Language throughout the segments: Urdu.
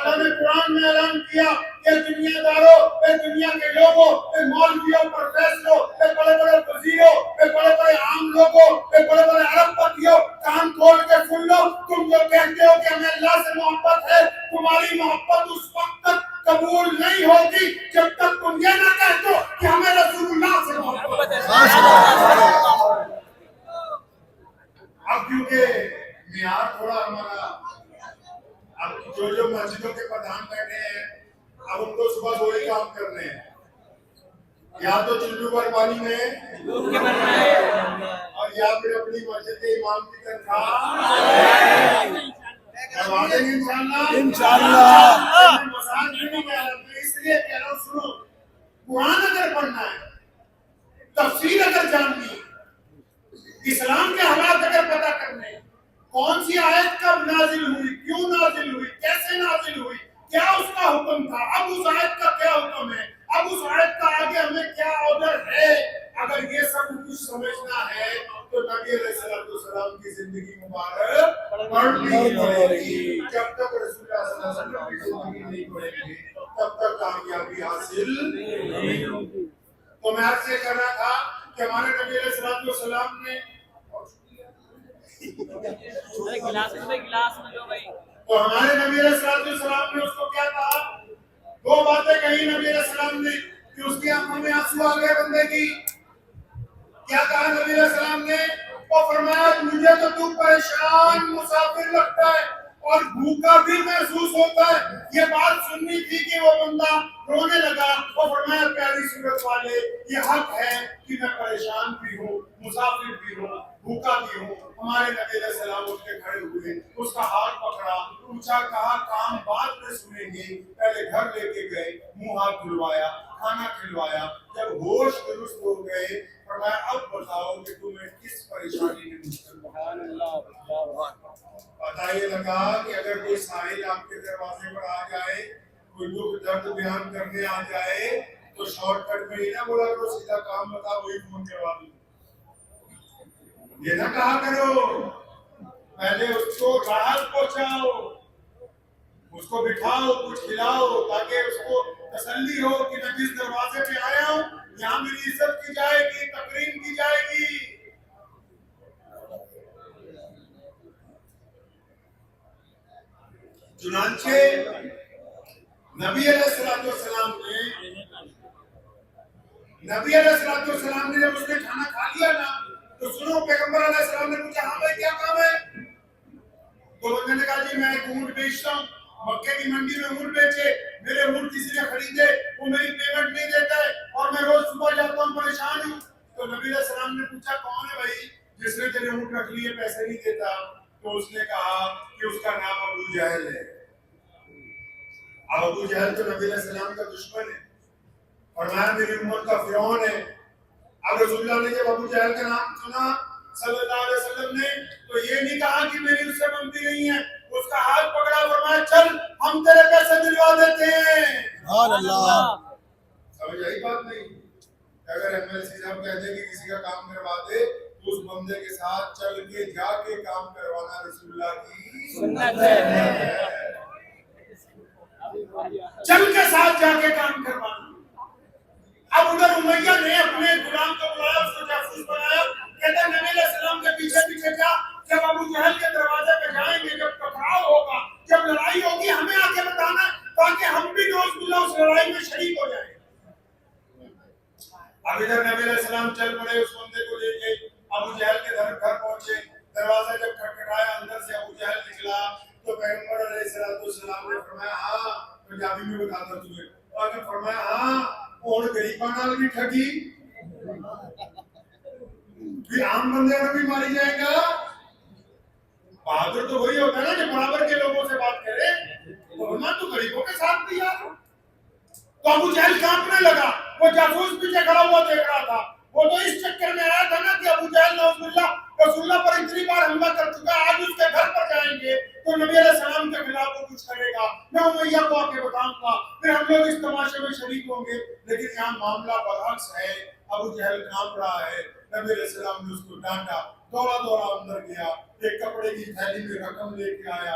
اللہ نے قرآن میں اعلان کیا کہ دنیا داروں، دنیا کے لوگوں، مولویوں، پروفیسروں، بڑے بڑے وزیروں، بڑے بڑے عام لوگوں، بڑے بڑے ارب پتیوں، کان کھول کے سن لو، تم جو کہتے ہو کہ ہمیں اللہ سے محبت ہے، تمہاری محبت اس وقت تک قبول نہیں ہوگی جب تک تم یہ نہ کہتے ہو کہ ہمیں رسول اللہ سے محبت ہے۔ اب کیونکہ معیار تھوڑا ہمارا، اب جو مسجدوں کے پردھان بیٹھے ہیں، اب ان کو صبح وہی کام کرنے ہیں، یا تو چلو پر پانی میں اور یا پھر اپنی مسجد کے امام کی تنخواہ کروا دیں گے انشاءاللہ۔ میں مزاق نہیں کہہ رہا، میں اس لیے کہہ رہا ہوں، سنو، قرآن اگر پڑھنا ہے، تفسیر اگر جاننی ہے، اسلام کے حالات اگر پتہ کرنے ہیں، کون سی آیت کب نازل ہوئی، کیوں نازل ہوئی، کیسے نازل ہوئی، کیا اس کا حکم تھا، اب اس آیت کا کیا حکم ہے، اب اس آیت کا آگے ہمیں کیا آرڈر ہے، اگر یہ سب کچھ سمجھنا ہے تو نبی علیہ السلام کی زندگی مبارک پڑھنی پڑے گی۔ جب تک رسول اللہ صلی اللہ علیہ وسلم کی زندگی نہیں پڑھیں گے تب تک کامیابی حاصل نہیں ہوگی۔ تو میں آپ سے کہنا تھا کہ ہمارے نبی علیہ السلام نے تو ہمارے نبی علیہ السلام نے اس کو کیا کہا، دو باتیں کہی نبی علیہ السلام نے کہ اس کی آنکھوں میں آنسو آ گئے بندے کی۔ کیا کہا نبی علیہ السلام نے؟ وہ فرمایا مجھے تو تو پریشان مسافر لگتا ہے اور بھوکا بھی محسوس ہوتا ہے۔ یہ بات سننی تھی کہ وہ بندہ رونے لگا۔ وہ فرمایا پیاری صورت والے، یہ حق ہے کہ میں پریشان بھی ہوں، مسافر بھی ہوں، بھوکا بھی ہوں۔ ہمارے نبی علیہ السلام اٹھ کے کھڑے ہوئے، اس کا ہاتھ پکڑا، پوچھا، کہا کام بعد میں سنیں گے، پہلے گھر لے کے گئے، منہ ہاتھ دھلوایا، کھانا کھلوایا۔ جب ہوش درست ہو گئے فرمایا اب بتاؤ کہ تمہیں کس پریشانی میں مبتلا ہے۔ پتہ یہ لگا کہ اگر کوئی سائل آپ کے دروازے پر آ جائے، کوئی دکھ درد بیان کرنے آ جائے تو شارٹ کٹ میں یہ نہ بولا کرو سیدھا کام بتا وہی فون کروا دوں، یہ نہ کہا کرو، پہلے اس کو راحت پہنچاؤ، اس کو بٹھاؤ، کچھ کھلاؤ تاکہ اس کو تسلی ہو کہ میں جس دروازے پہ آیا ہوں یہاں میری عزت کی جائے گی، تکریم کی جائے گی۔ چنانچہ نبی علیہ السلام نے جب اس نے کھانا کھا لیا نا تو سنو، پیغمبر علیہ السلام نے پوچھا ہاں بھائی کیا کام ہے؟ تو بندے نے کہا جی میں ایک اونٹ بیچتا ہوں، مکے کی منڈی میں اونٹ بیچے، میرے اونٹ کسی نے خریدے، وہ میری پیمنٹ نہیں دیتا ہے اور میں روز صبح جاتا ہوں پریشان ہوں۔ تو نبی علیہ السلام نے پوچھا کون ہے بھائی جس نے تیرے اونٹ رکھ لیے پیسے نہیں دیتا؟ تو اس نے کہا کہ اس کا نام ابو جہل ہے۔ اب ابو جہل تو نبی علیہ السلام کا دشمن ہے، فرمایا میری امت کا فرعون ہے۔ اب رسول اللہ نے جب ابو جہل کا نام سنا صلی اللہ علیہ وسلم نے تو یہ نہیں کہا کہ میری اس سے بنتی نہیں ہے، اس کا ہاتھ پکڑا، فرمایا چل ہم تیرے پیسے دلوا دیتے ہیں۔ سبحان اللہ، سمجھ آئی بات نہیں؟ اگر ایم ایل سی صاحب کہتے ہیں کہ کسی کا کام کروا دے تو اس بندے کے ساتھ چل کے جا کے کام کروانا رسول اللہ کی سنت ہے، چل کے ساتھ جا کے کام کروانا۔ اب ادھر امیہ نے اپنے غلام کو بلایا، اس کو جاسوس بنایا، کہتا نبی علیہ السلام کے پیچھے پیچھے جا، جب ابو جہل کے دروازے پہ جائیں گے، جب ٹکراؤ ہوگا، جب لڑائی ہوگی ہمیں آ کے بتانا تاکہ ہم بھی نوز باللہ اس لڑائی میں شریک ہو جائیں۔ اب ادھر نبی علیہ السلام چل پڑے اس بندے کو لے کے، ابو جہل کے گھر پہنچے، دروازہ جب کھٹکھٹایا اندر سے ابو جہل نکلا تو پیغمبر علیہ السلام نے فرمایا ہاں، پنجابی میں بتاتا تمہیں، اور نے فرمایا ہاں اور غریباں نال بھی ٹھگی، بھی عام بندے میں بھی ماری جائے گا۔ بہادر تو وہی ہوتا ہے نا جو برابر کے لوگوں سے بات کرے، فرمایا تو غریبوں کے ساتھ بھی یار۔ تو ابو جہل کانپنے لگا، وہ جاسوس پیچھے کھڑا ہوا دیکھ رہا تھا، وہ تو اس چکر میں آیا تھا نا کہ ابو جہل نعوذ باللہ رسول اللہ پر اتنی بار حملہ کر چکا ہے، آج اس کے گھر پر جائیں گے تو نبی علیہ السلام کے خلاف وہ کچھ کرے گا، میں امیہ کو آ کے بتاؤں گا، پھر ہم لوگ اس تماشے میں شریک ہوں گے۔ لیکن یہاں معاملہ برعکس ہے، ابو جہل کانپ رہا ہے، نبی علیہ السلام نے اس کو ڈانٹا، دوڑا اندر گیا، ایک کپڑے کی تھیلی میں رقم لے کے آیا،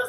10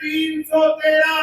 313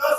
10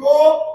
2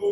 2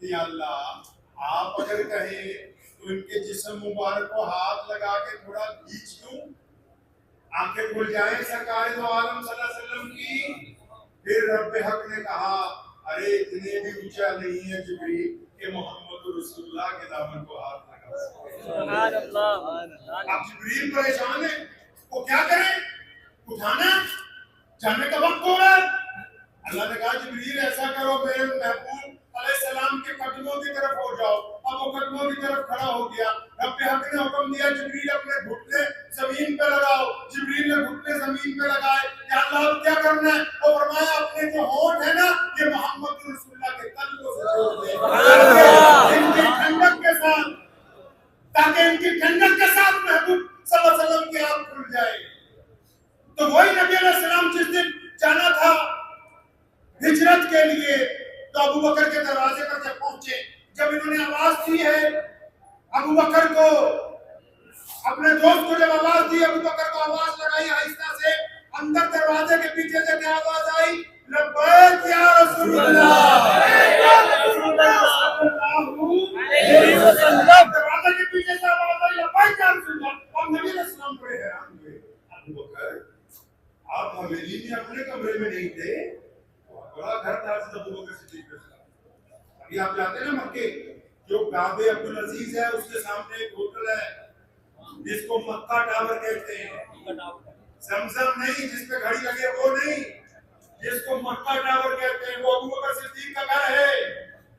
کہ اللہ آپ اگر کہیں تو ان کے جسم مبارک کو ہاتھ لگا کے تھوڑا کھینچ دوں، آنکھیں کھل جائیں سرکار دو عالم صلی اللہ علیہ وسلم کی۔ پھر رب حق نے کہا ارے اتنے بھی اونچا نہیں ہے جبریل کہ محمد رسول اللہ کے دامن کو ہاتھ لگا سکے۔ سبحان اللہ۔ اب جبریل پریشان ہے، وہ کیا کریں؟ اٹھانا جانے کا وقت ہو رہا ہے۔ اللہ نے کہا جبریل ایسا کرو میرے محبوب علیہ السلام کے قدموں کی طرف ہو جاؤ۔ اب وہ قدموں کی طرف کھڑا ہو گیا۔ رب حق نے حکم دیا جبریل اپنے گھٹنے زمین پہ لگاؤ۔ جبریل نے گھٹنے زمین پہ لگائے، یا اللہ اب کیا کرنا ہے؟ وہ فرمایا اپنے جو ہونٹ ہے نا یہ محمد رسول اللہ کے قلبوں سے جوڑ دے ان کی ٹھنڈک کے ساتھ، تاکہ ان کی ٹھنڈک کے ساتھ محبوب صلی اللہ علیہ وسلم کی آنکھ کھل جائے۔ تو وہی نبی علیہ السلام جس دن جانا تھا ہجرت کے لیے، تو ابو بکر کے دروازے پر جب پہنچے، جب انہوں نے آواز دی ہے ابو بکر کو، اپنے دوست کو جب آواز دی، ابو بکر کو آواز لگائی آہستہ سے، اندر دروازے کے پیچھے سے کیا آواز آئی؟ لبیک یا رسول اللہ، دروازے کے پیچھے سے آواز آئی لبیک یا رسول اللہ۔ اور نبی علیہ السلام بڑے حیران ہوئے، ابو بکر آپ حویلی میں اپنے کمرے میں نہیں تھے، بڑا گھر تھا حضرت ابو بکر صدیق رضی اللہ عنہ۔ ابھی آپ جاتے ہیں نا مکے، جو کعبہ عبدالعزیز ہے اس کے سامنے ایک ہوٹل ہے جس کو مکہ ٹاور کہتے ہیں، زمزم نہیں جس پہ گھڑی لگے وہ نہیں، جس کو مکہ ٹاور کہتے ہیں، وہ ابو بکر صدیق کا گھر ہے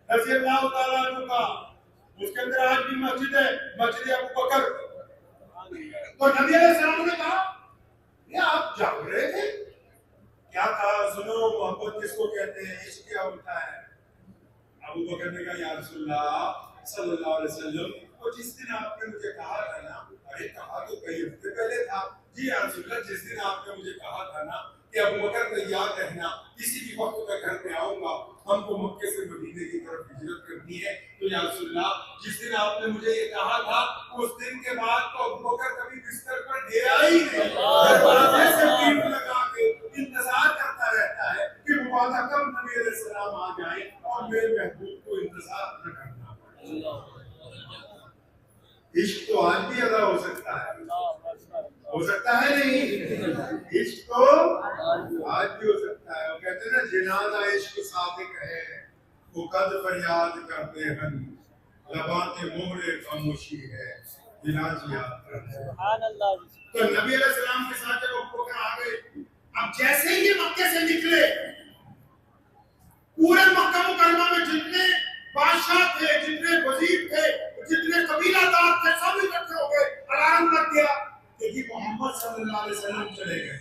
رضی اللہ تعالیٰ عنہ کا۔ اس کے اندر آج بھی مسجد ہے، مسجد ابو بکر۔ تو نبی علیہ السلام نے کہا یہ آپ جاگ رہے تھے؟ کیا کہا؟ سنو محبت کس کو کہتے ہیں، عشق کیا ہوتا ہے؟ ابو بکر نے کہا یا رسول اللہ صلی اللہ علیہ وسلم، وہ جس دن آپ نے مجھے کہا تھا نا، ارے کہا تو کئی ہفتے پہلے تھا، جی یا رسول اللہ جس دن آپ نے مجھے کہا تھا نا کہ ابو بکر تیار رہنا، کسی بھی وقت میں گھر پہ آؤں گا، ہم کو مکے سے مدینے کی طرف ہجرت کرنی ہے، تو یا رسول اللہ جس دن آپ نے مجھے یہ کہا تھا اس دن کے بعد تو ابو بکر کبھی بستر پر گیا ہی نہیں، دروازے سے کیل لگا کے انتظار کرتا رہتا ہے کہ مبارک کب نبی علیہ السلام آ جائیں اور میرے محبوب کو انتظار نہ کرنا پڑے۔ عشق تو آج بھی ادا ہو سکتا ہے، ہو سکتا ہے نہیں؟ عشق تو آج بھی ہو سکتا ہے۔ وہ کہتے ہیں نا جنازہ عشق صادق ہے، وہ قد فریاد کرتے ہیں، لباں کے مہرے خاموشی ہے، جنازہ یاد کرتے ہیں۔ سبحان اللہ۔ تو نبی علیہ السلام کے ساتھ جب ابو بکر آ گئے، اب جیسے ہی یہ مکے سے نکلے، پورے مکہ مکرمہ میں جتنے بادشاہ تھے، جتنے وزیر تھے، جتنے قبیلہ دار تھے، سب اکٹھے ہو گئے، الارم لگ گیا کہ جی محمد صلی اللہ علیہ وسلم چلے گئے،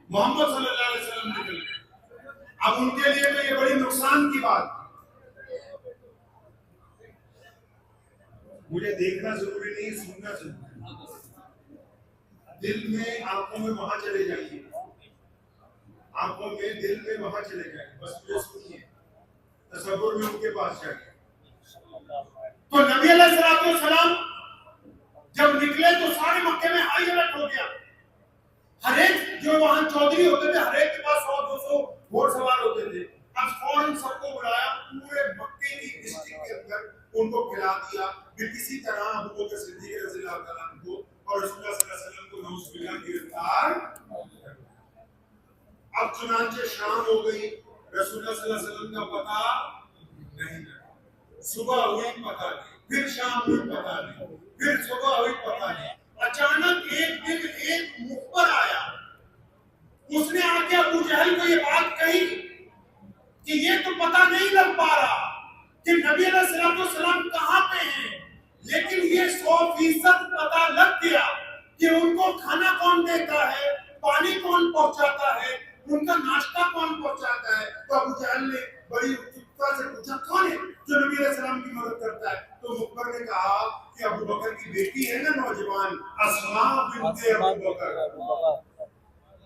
محمد صلی اللہ علیہ وسلم نکل گئے۔ اب ان کے لیے تو یہ بڑی نقصان کی بات، مجھے دیکھنا ضروری نہیں، سننا ضروری ہے۔ دل میں آنکھوں میں وہاں چلے جائیے، آنکھوں میں دل میں وہاں چلے جائیں، بس مجھے سنیے، تصور میں ان کے پاس جائیں۔ تو نبی علیہ السلام جب نکلے تو سارے مکے میں ہائی الرٹ ہو گیا۔ ہر ایک جو وہاں چودھری ہوتے تھے، ہر ایک کے پاس 100-200 گھوڑ سوار ہوتے تھے۔ اب فوراً سب کو بلایا، پورے مکے کی ڈسٹرکٹ کے اندر ان کو کھلا دیا کہ کسی طرح ابو بکر صدیق رضی اللہ تعالیٰ عنہ کو اور رسول اللہ صلی اللہ علیہ وسلم کو نعوذ باللہ گرفتار۔ اب چنانچہ شام ہو گئی، رسول اللہ صلی اللہ علیہ وسلم کا پتہ نہیں لگا، صبح ہوئی پتہ نہیں، پھر شام ہوئی پتہ نہیں، پھر صبح ہوئی پتہ نہیں۔ اچانک ایک دن ایک مخبر آیا، اس نے آ کے ابو جہل کو یہ بات کہی کہ یہ تو پتہ نہیں لگ پا رہا کہ نبی علیہ السلام کہاں پہ ہیں، لیکن یہ 100% پتہ لگ گیا کہ ان کو کھانا کون دیتا ہے، پانی کون پہنچاتا ہے، ان کا ناشتہ کون پہنچاتا ہے۔ تو ابو جہل نے بڑی اتسکتا سے پوچھا کون ہے جو نبی علیہ السلام کی مدد کرتا ہے؟ تو مخبر نے کہا کہ ابو بکر کی بیٹی ہے نا نوجوان اسماء بنت ابو بکر،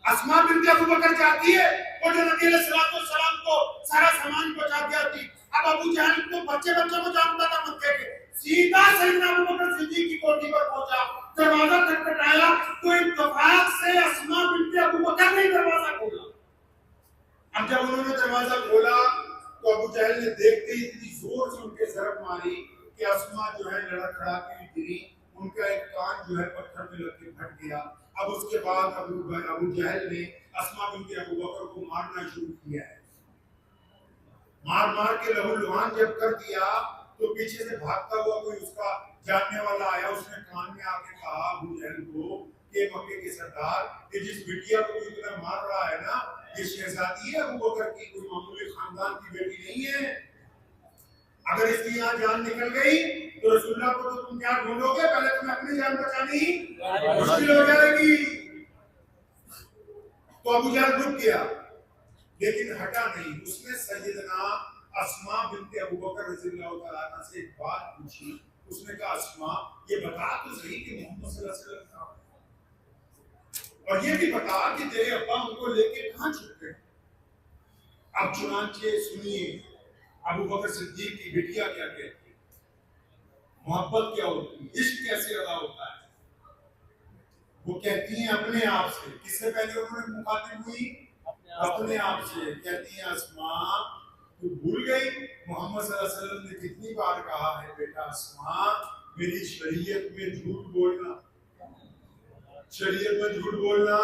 اسماء بنت ابو بکر جاتی ہے اور جو نبی علیہ السلام کو سارا سامان پہنچا دیا تھی۔ اب ابو جہل تو بچے کو جانتا تھا مکے کے، سیدھا سیدنا ابو بکر صدیق کی کوٹھی پر پہنچا، دروازہ کھٹکھٹایا تو اتفاق سے اسماء بنت ابو بکر نے دروازہ کھولا۔ اب جب انہوں نے دروازہ کھولا تو ابو جہل نے دیکھتے ہی اتنی زور سے ان کے ضرب ماری کہ اسما جو ہے لڑکھڑاتی ہوئی گری، ان کا ایک کان جو ہے پتھر میں لگ کے پھٹ گیا۔ اب اس کے بعد ابو جہل نے اسما بنت ابو بکر کو مارنا شروع کیا ہے، مار مار کے لہو لہان جب کر دیا تو پیچھے سے بھاگتا ہوا کوئی اس کا جاننے والا آیا، اس نے کان میں آ کے کہا ابو جہل کو کہ مکے کے سردار، یہ جس بٹیا کو اتنا مار رہا ہے نا، یہ شہزادی ہے ابو بکر کی، کوئی معمولی خاندان کی بیٹی نہیں ہے، اگر اس کی یہاں جان نکل گئی تو رسول اللہ کو تو تم کیا ڈھونڈو گے، پہلے تمہیں اپنی جان بچانی مشکل ہو جائے گی۔ تو ابو جہل رک گیا لیکن ہٹا نہیں، اس نے سیدنا اسما بنت ابو بکر رضی اللہ تعالیٰ عنہ سے ایک بات پوچھی، اس نے کہا اسما یہ بتا تو صحیح کہ محمد صلی اللہ علیہ وسلم کہاں، اور یہ بھی بتا کہ تیرے ابا ان کو لے کے کہاں چھپ گئے۔ اب چنانچہ سنیے ابو بکر صدیق کی بیٹیاں کیا کہتی ہیں، محبت کیا ہوتی ہے، عشق کیسے ادا ہوتا ہے۔ وہ کہتی ہیں اپنے آپ سے، کس سے پہلے انہوں نے مخاطب ہوئی، اپنے آپ سے کہتی ہیں اسما تو بھول گئی محمد صلی اللہ علیہ وسلم نے کتنی بار کہا ہے بیٹا اسما میری شریعت میں جھوٹ بولنا، شریعت میں جھوٹ بولنا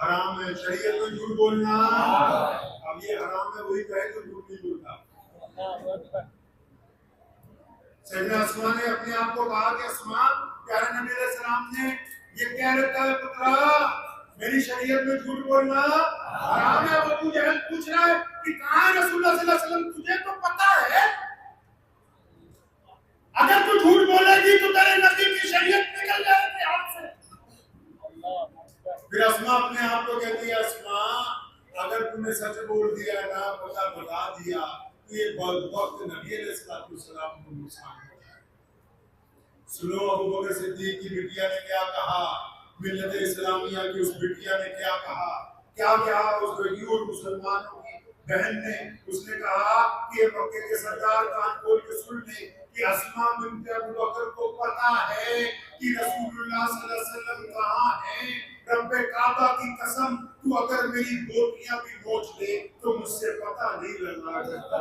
حرام ہے، شریعت میں جھوٹ بولنا، اب یہ حرام ہے وہی کہے تو جھوٹ نہیں بولتا۔ سیدنا اسما نے اپنے آپ کو کہا کہ اسما پیارے نبی علیہ السلام نے یہ کہہ رکھا ہے پترا میری شریعت میں جھوٹ بولنا حرام ہے۔ اب ابو جہل پوچھ رہا ہے کہ کہاں ہے رسول اللہ صلی اللہ علیہ وسلم، تجھے تو پتا ہے اگر تو جھوٹ بولے گی تو تیرے نبی کی شریعت نکل جائے گی ہاتھ سے۔ پھر اسما اپنے آپ کو کہتی ہے اسما اگر تم نے سچ بول دیا نا، پتہ بتا دیا تو یہ بدبخت نبی علیہ السلام کو نقصان ہو جائے۔ سنو ابو بکر صدیق کی بٹیا نے کیا کہا، ملت اسلامیہ کی اس بٹیا نے کیا کہا، کیا کہا اس غیور مسلمانوں کی بہن نے، اس نے کہا کہ مکے کے سردار کان کھول کے سن لیں کہ اسما بنت ابو بکر کو پتا ہے کہ رسول اللہ صلی اللہ علیہ وسلم کہاں ہیں، رب کعبہ کی قسم تو اگر میری بوٹیاں بھی نوچ لے تو مجھ سے پتہ نہیں لگا کرتا۔